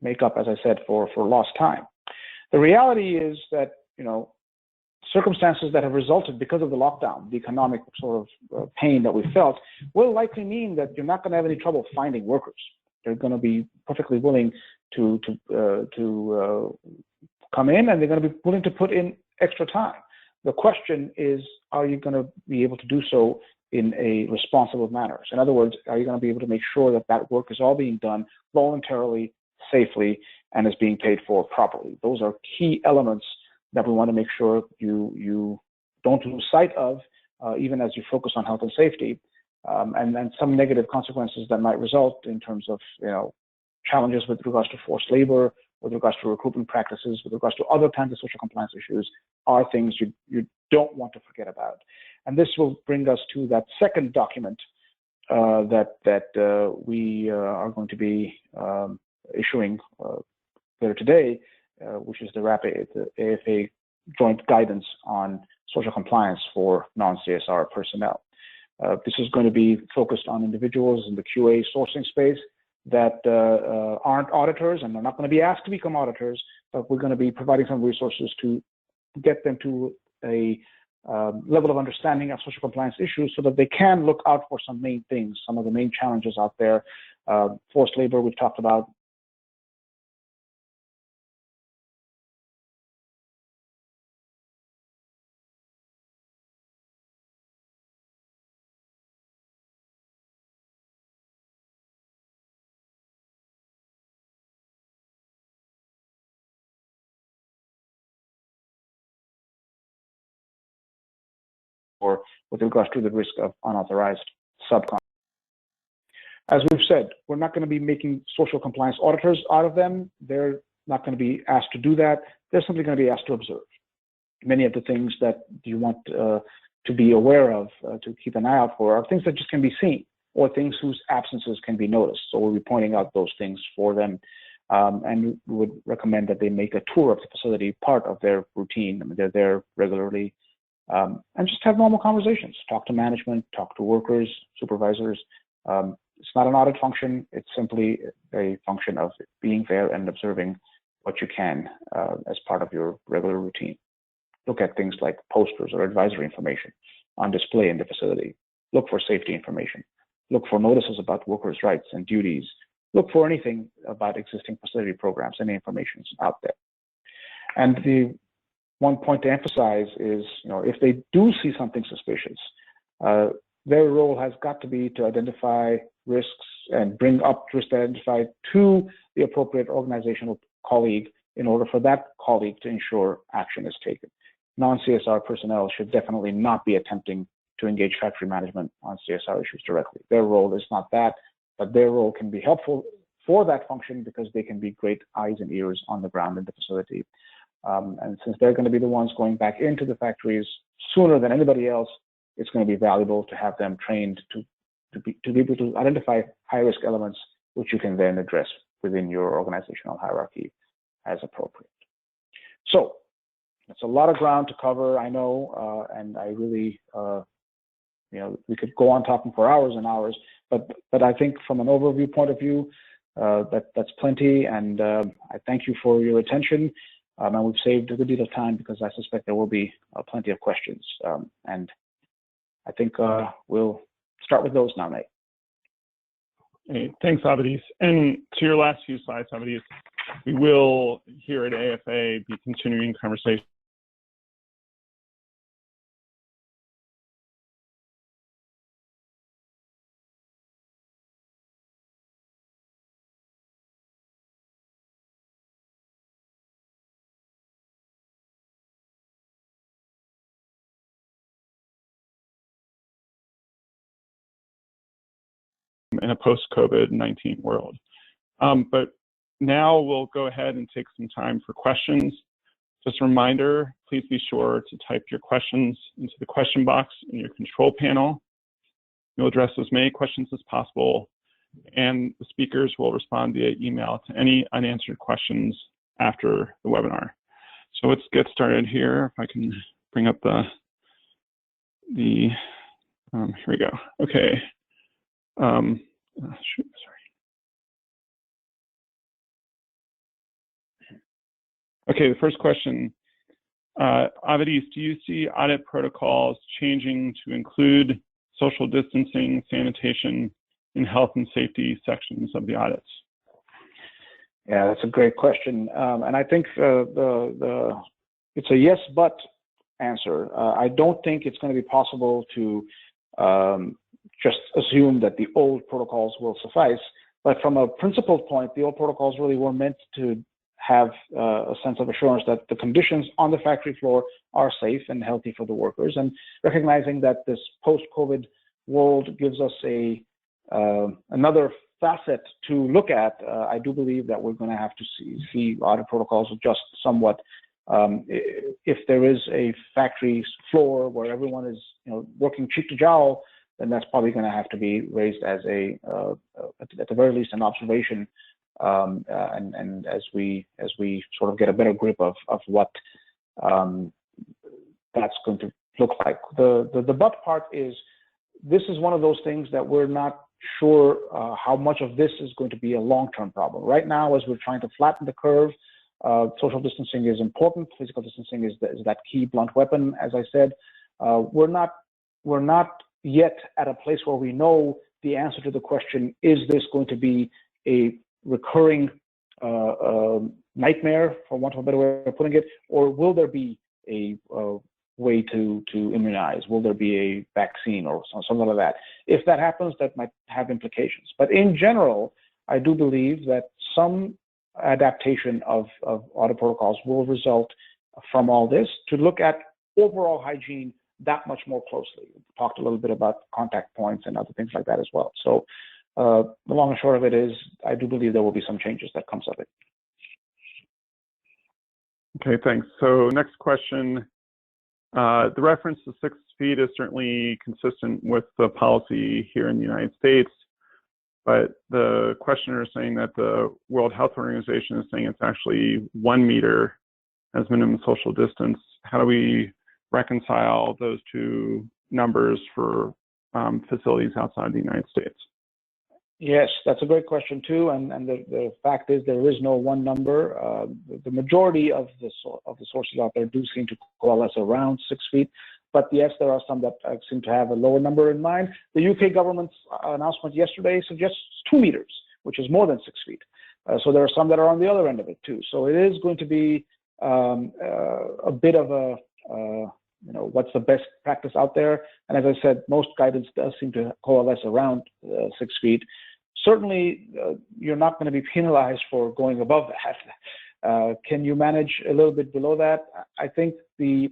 make up, as I said, for lost time. The reality is that, circumstances that have resulted because of the lockdown, the economic sort of pain that we felt, will likely mean that you're not going to have any trouble finding workers. They're going to be perfectly willing to come in, and they're going to be willing to put in extra time. The question is, are you going to be able to do so in a responsible manner? So in other words, are you going to be able to make sure that that work is all being done voluntarily, safely, and is being paid for properly? Those are key elements that we want to make sure you don't lose sight of, even as you focus on health and safety, and some negative consequences that might result in terms of challenges with regards to forced labor, with regards to recruitment practices, with regards to other kinds of social compliance issues, are things you don't want to forget about. And this will bring us to that second document that we are going to be issuing later today, which is the AAFA Joint Guidance on Social Compliance for Non-CSR Personnel. This is going to be focused on individuals in the QA sourcing space that aren't auditors and are not going to be asked to become auditors, but we're going to be providing some resources to get them to a level of understanding of social compliance issues so that they can look out for some main things, some of the main challenges out there. Forced labor, we've talked about. with regards to the risk of unauthorized subcontracting. As we've said, we're not going to be making social compliance auditors out of them. They're not going to be asked to do that. They're simply going to be asked to observe. Many of the things that you want to be aware of, to keep an eye out for, are things that just can be seen, or things whose absences can be noticed. So we'll be pointing out those things for them. And we would recommend that they make a tour of the facility part of their routine. I mean, they're there regularly, and just have normal conversations. Talk to management, talk to workers, supervisors. It's not an audit function. It's simply a function of being there and observing what you can as part of your regular routine. Look at things like posters or advisory information on display in the facility. Look for safety information. Look for notices about workers' rights and duties. Look for anything about existing facility programs, any information out there. And the one point to emphasize is, if they do see something suspicious, their role has got to be to identify risks and bring up risk identified to the appropriate organizational colleague in order for that colleague to ensure action is taken. Non-CSR personnel should definitely not be attempting to engage factory management on CSR issues directly. Their role is not that, but their role can be helpful for that function because they can be great eyes and ears on the ground in the facility. And since they're going to be the ones going back into the factories sooner than anybody else, it's going to be valuable to have them trained to be able to identify high-risk elements, which you can then address within your organizational hierarchy as appropriate. So it's a lot of ground to cover, I know, and I really, we could go on talking for hours and hours, but I think from an overview point of view, that's plenty, and I thank you for your attention. And we've saved a good deal of time because I suspect there will be plenty of questions, and I think we'll start with those now, Nate. Hey, thanks, Avedis. And to your last few slides, Avedis, we will here at AAFA be continuing conversation in a post-COVID-19 world. But now we'll go ahead and take some time for questions. Just a reminder, please be sure to type your questions into the question box in your control panel. We'll address as many questions as possible, and the speakers will respond via email to any unanswered questions after the webinar. So let's get started here. If I can bring up here we go. Okay. Shoot, sorry. Okay, the first question. Avedis, do you see audit protocols changing to include social distancing, sanitation, and health and safety sections of the audits? Yeah, that's a great question. And I think it's a yes, but answer. I don't think it's going to be possible to just assume that the old protocols will suffice. But from a principled point, the old protocols really were meant to have a sense of assurance that the conditions on the factory floor are safe and healthy for the workers. And recognizing that this post-COVID world gives us another facet to look at, I do believe that we're going to have to see audit protocols adjust somewhat. If there is a factory floor where everyone is working cheek to jowl, then that's probably going to have to be raised as at the very least, an observation. And as we sort of get a better grip of what that's going to look like. The but part is, this is one of those things that we're not sure how much of this is going to be a long-term problem. Right now, as we're trying to flatten the curve, social distancing is important. Physical distancing is that key blunt weapon. As I said, we're not yet at a place where we know the answer to the question: is this going to be a recurring nightmare, for want of a better way of putting it, or will there be a way to immunize? Will there be a vaccine or something like that? If that happens, that might have implications. But in general, I do believe that some adaptation of audit protocols will result from all this to look at overall hygiene that much more closely. We talked a little bit about contact points and other things like that as well. So the long and short of it is, I do believe there will be some changes that comes of it. Okay, thanks. So next question. The reference to 6 feet is certainly consistent with the policy here in the United States, but the questioner is saying that the World Health Organization is saying it's actually 1 meter as minimum social distance. How do we reconcile those two numbers for facilities outside the United States? Yes, that's a great question too, and the fact is there is no one number. The majority of the sources out there do seem to coalesce around 6 feet, but yes, there are some that seem to have a lower number in mind. The UK government's announcement yesterday suggests 2 meters, which is more than 6 feet. So there are some that are on the other end of it too. So it is going to be a bit of a what's the best practice out there? And as I said, most guidance does seem to coalesce around 6 feet. Certainly, you're not going to be penalized for going above that. Can you manage a little bit below that? I think the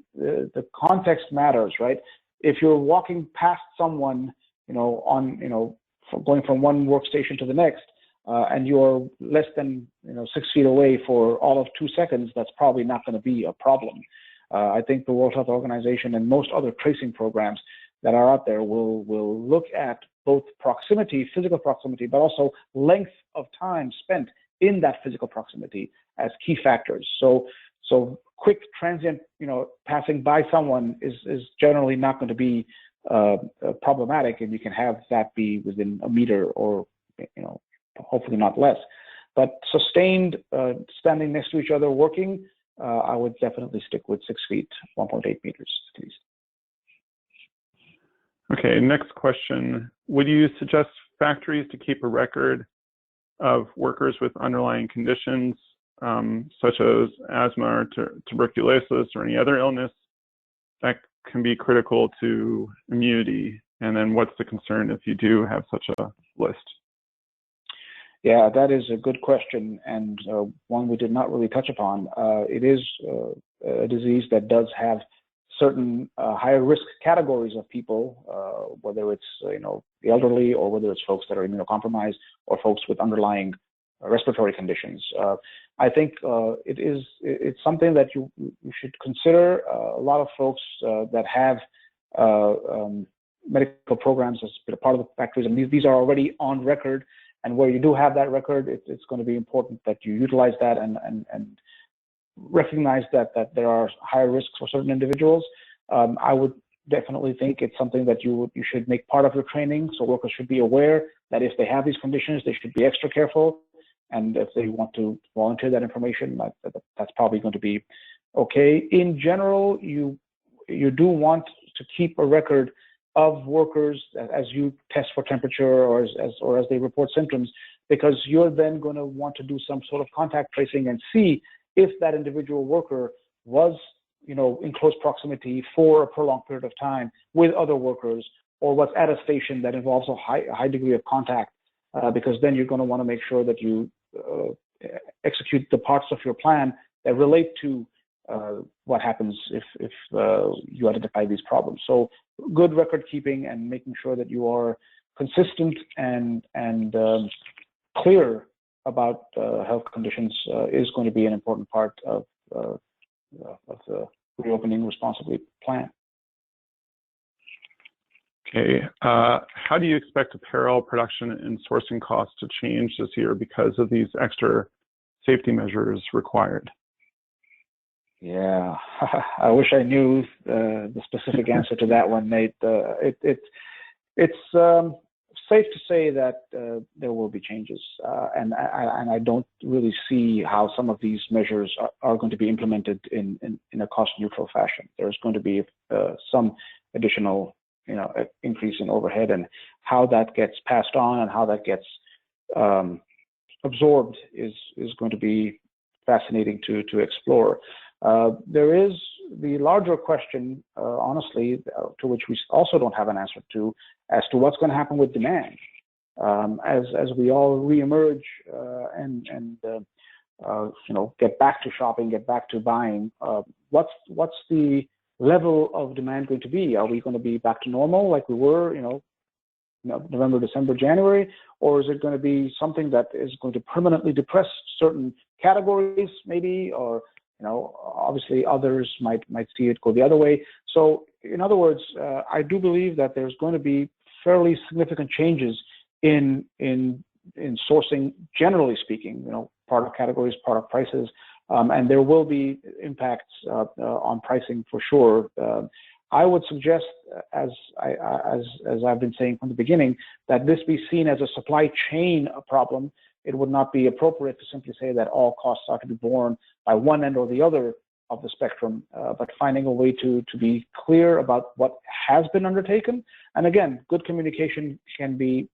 context matters, right? If you're walking past someone, going from one workstation to the next, and you're less than 6 feet away for all of 2 seconds, that's probably not going to be a problem. I think the World Health Organization and most other tracing programs that are out there will look at both proximity, physical proximity, but also length of time spent in that physical proximity as key factors. So quick transient, passing by someone is generally not going to be problematic, and you can have that be within a meter or hopefully not less. But sustained standing next to each other working, I would definitely stick with 6 feet, 1.8 meters at least. Okay, next question. Would you suggest factories to keep a record of workers with underlying conditions, such as asthma or tuberculosis or any other illness that can be critical to immunity? And then what's the concern if you do have such a list? Yeah, that is a good question, and one we did not really touch upon. It is a disease that does have certain higher risk categories of people, whether it's the elderly or whether it's folks that are immunocompromised or folks with underlying respiratory conditions. I think it's something that you should consider. A lot of folks that have medical programs as part of the factories, and these are already on record. And where you do have that record, it's going to be important that you utilize that and recognize that there are higher risks for certain individuals. I would definitely think it's something that you should make part of your training. So workers should be aware that if they have these conditions, they should be extra careful. And if they want to volunteer that information, that's probably going to be okay. In general, you do want to keep a record of workers as you test for temperature or as they report symptoms, because you're then going to want to do some sort of contact tracing and see if that individual worker was in close proximity for a prolonged period of time with other workers, or was at a station that involves a high degree of contact, because then you're going to want to make sure that you execute the parts of your plan that relate to what happens if you identify these problems. So good record keeping and making sure that you are consistent and clear about health conditions is going to be an important part of the reopening responsibly plan. Okay, how do you expect apparel production and sourcing costs to change this year because of these extra safety measures required? Yeah, I wish I knew the specific answer to that one, Nate. It's safe to say that there will be changes, and I don't really see how some of these measures are going to be implemented in a cost-neutral fashion. There's going to be some additional, increase in overhead, and how that gets passed on and how that gets absorbed is going to be fascinating to explore. There is the larger question, honestly, to which we also don't have an answer to, as to what's going to happen with demand. As we all reemerge and get back to shopping, get back to buying, what's the level of demand going to be? Are we going to be back to normal like we were, November, December, January, or is it going to be something that is going to permanently depress certain categories, maybe, or obviously others might see it go the other way. So, in other words, I do believe that there's going to be fairly significant changes in sourcing, generally speaking, product categories, product prices, and there will be impacts on pricing for sure. I would suggest, as I've been saying from the beginning, that this be seen as a supply chain problem. It would not be appropriate to simply say that all costs are to be borne by one end or the other of the spectrum, but finding a way to be clear about what has been undertaken. And again, good communication can be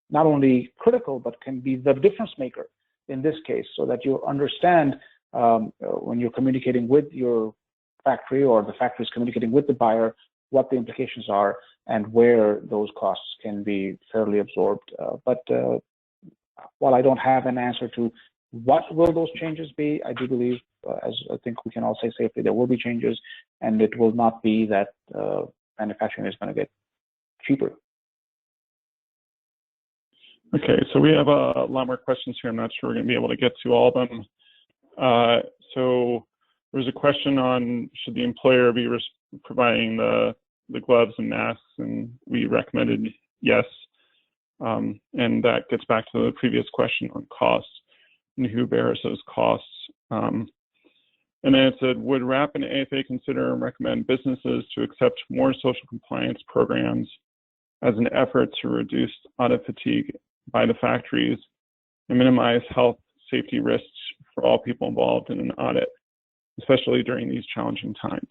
not only critical, but can be the difference maker in this case, so that you understand when you're communicating with your factory or the factory is communicating with the buyer, what the implications are and where those costs can be fairly absorbed. But while I don't have an answer to what will those changes be, I do believe, as I think we can all say safely, there will be changes, and it will not be that manufacturing is going to get cheaper. Okay, so we have a lot more questions here. I'm not sure we're going to be able to get to all of them. So there's a question on, should the employer be providing the gloves and masks, and we recommended yes. And that gets back to the previous question on costs and who bears those costs. And then it said, would RAP and AAFA consider and recommend businesses to accept more social compliance programs as an effort to reduce audit fatigue by the factories and minimize health safety risks for all people involved in an audit, especially during these challenging times?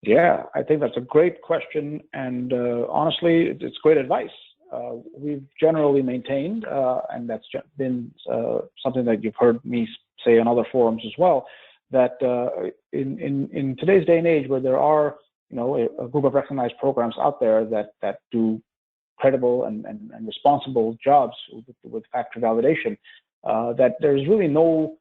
Yeah, I think that's a great question, and honestly, it's great advice. We've generally maintained, and that's been something that you've heard me say on other forums as well, that in today's day and age, where there are a group of recognized programs out there that do credible and responsible jobs with factory validation, that there's really no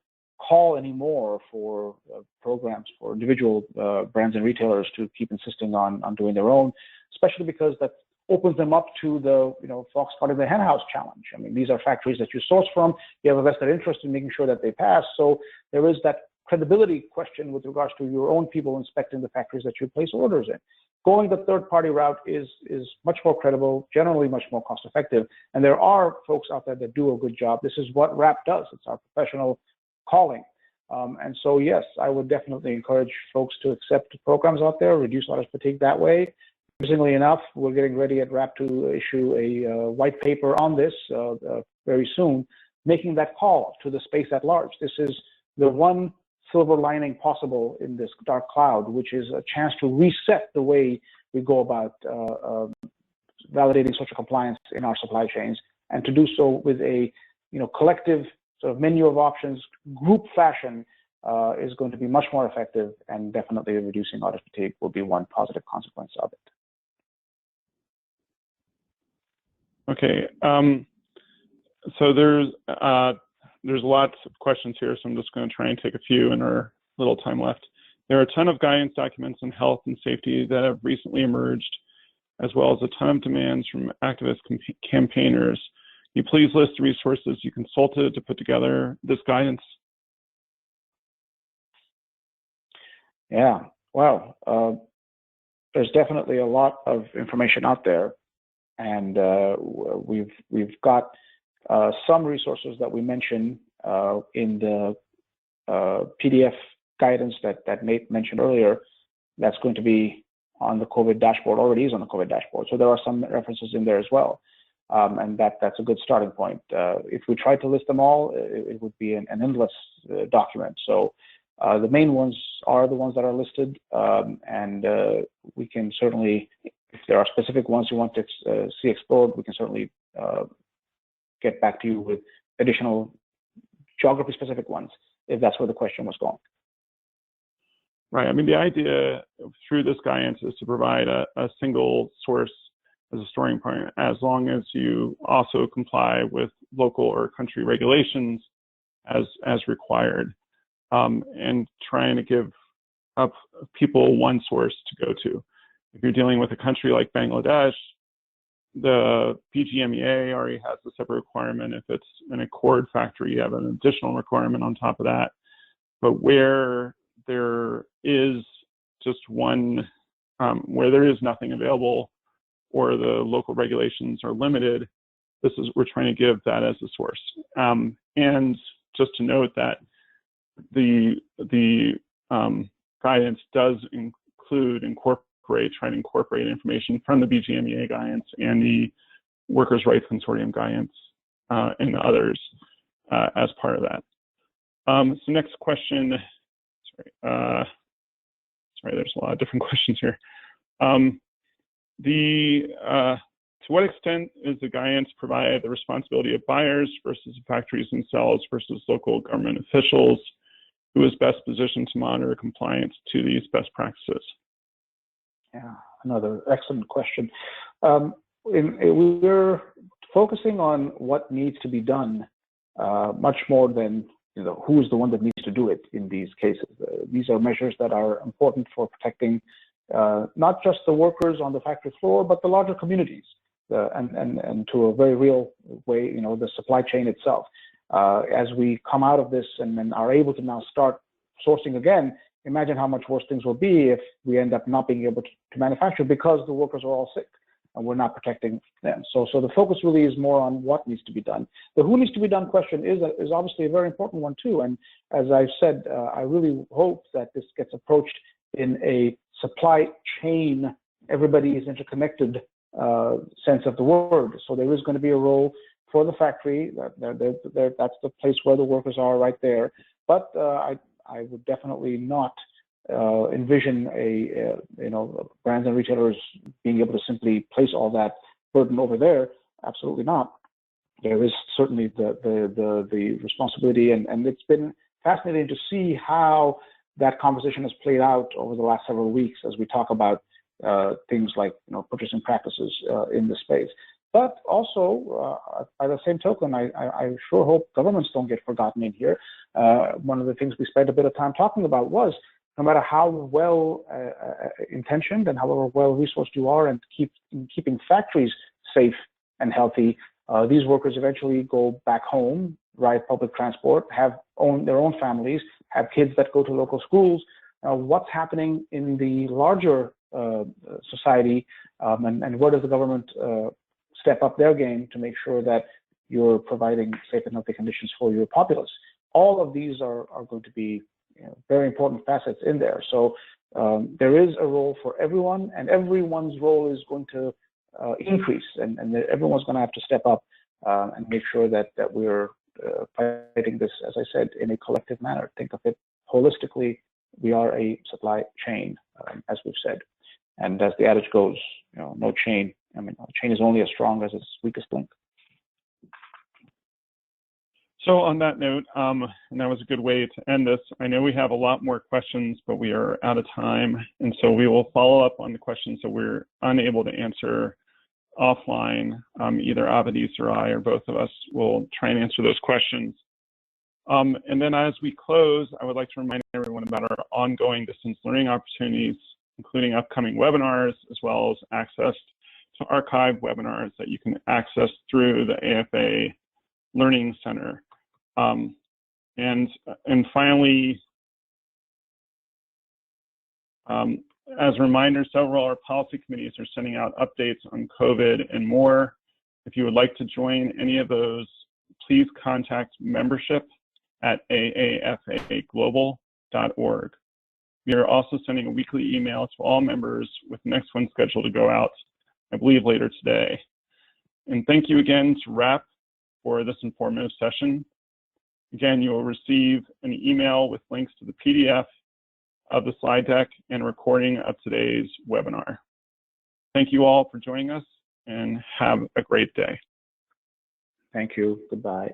call anymore for programs for individual brands and retailers to keep insisting on doing their own, especially because that opens them up to the fox caught in the henhouse challenge. I mean, these are factories that you source from. You have a vested interest in making sure that they pass. So there is that credibility question with regards to your own people inspecting the factories that you place orders in. Going the third-party route is much more credible, generally much more cost-effective, and there are folks out there that do a good job. This is what RAP does. It's our professional calling. And so, yes, I would definitely encourage folks to accept programs out there, reduce audit fatigue that way. Interestingly enough, we're getting ready at RAP to issue a white paper on this very soon, making that call to the space at large. This is the one silver lining possible in this dark cloud, which is a chance to reset the way we go about validating social compliance in our supply chains, and to do so with a collective sort of menu of options, group fashion, is going to be much more effective, and definitely reducing audit fatigue will be one positive consequence of it. Okay, so there's lots of questions here, so I'm just going to try and take a few in our little time left. There are a ton of guidance documents on health and safety that have recently emerged, as well as a ton of demands from activist campaigners. Can you please list the resources you consulted to put together this guidance? Yeah, well, there's definitely a lot of information out there, and we've got some resources that we mentioned in the PDF guidance that Nate mentioned earlier. That's going to be on the COVID dashboard, already is on the COVID dashboard. So there are some references in there as well. And that's a good starting point. If we tried to list them all, it would be an endless document. So the main ones are the ones that are listed, and we can certainly, if there are specific ones you want to see explored, we can certainly get back to you with additional geography-specific ones, if that's where the question was going. Right. I mean, the idea through this guidance is to provide a single source as a storing point, as long as you also comply with local or country regulations as required, and trying to give people one source to go to. If you're dealing with a country like Bangladesh, the BGMEA already has a separate requirement. If it's an Accord factory, you have an additional requirement on top of that. But where there is just one, where there is nothing available or the local regulations are limited, we're trying to give that as a source. And just to note that the guidance does try to incorporate information from the BGMEA guidance and the Workers' Rights Consortium guidance and others as part of that. So next question, sorry, there's a lot of different questions here. To what extent is the guidance provide the responsibility of buyers versus the factories themselves versus local government officials? Who is best positioned to monitor compliance to these best practices? Yeah, another excellent question. We're focusing on what needs to be done much more than who is the one that needs to do it in these cases. These are measures that are important for protecting not just the workers on the factory floor, but the larger communities, and to a very real way, the supply chain itself. As we come out of this and then are able to now start sourcing again, imagine how much worse things will be if we end up not being able to manufacture because the workers are all sick and we're not protecting them. So the focus really is more on what needs to be done. The who needs to be done question is obviously a very important one too. And as I've said, I really hope that this gets approached in a supply chain, everybody is interconnected sense of the word. So there is going to be a role for the factory. That's the place where the workers are right there. But I would definitely not envision brands and retailers being able to simply place all that burden over there. Absolutely not. There is certainly the responsibility, and it's been fascinating to see how that conversation has played out over the last several weeks as we talk about things like purchasing practices in the space. But also, by the same token, I sure hope governments don't get forgotten in here. One of the things we spent a bit of time talking about was, no matter how well intentioned and however well resourced you are and keeping factories safe and healthy, these workers eventually go back home, ride public transport, have their own families, have kids that go to local schools. What's happening in the larger society, and where does the government step up their game to make sure that you're providing safe and healthy conditions for your populace? All of these are going to be very important facets in there. So there is a role for everyone, and everyone's role is going to increase, and everyone's going to have to step up and make sure that we're fighting this, as I said, in a collective manner. Think of it holistically. We are a supply chain, as we've said. And as the adage goes, no chain. A chain is only as strong as its weakest link. So on that note, and that was a good way to end this. I know we have a lot more questions, but we are out of time. And so we will follow up on the questions that we're unable to answer offline. Either Avedis or I, or both of us, will try and answer those questions. And then as we close, I would like to remind everyone about our ongoing distance learning opportunities, including upcoming webinars, as well as access to archived webinars that you can access through the AAFA Learning Center. And finally, as a reminder, several of our policy committees are sending out updates on COVID and more. If you would like to join any of those, please contact membership at aafaglobal.org. We are also sending a weekly email to all members with the next one scheduled to go out, I believe, later today. And thank you again to RAP for this informative session. Again, you will receive an email with links to the PDF of the slide deck and recording of today's webinar. Thank you all for joining us, and have a great day. Thank you. Goodbye.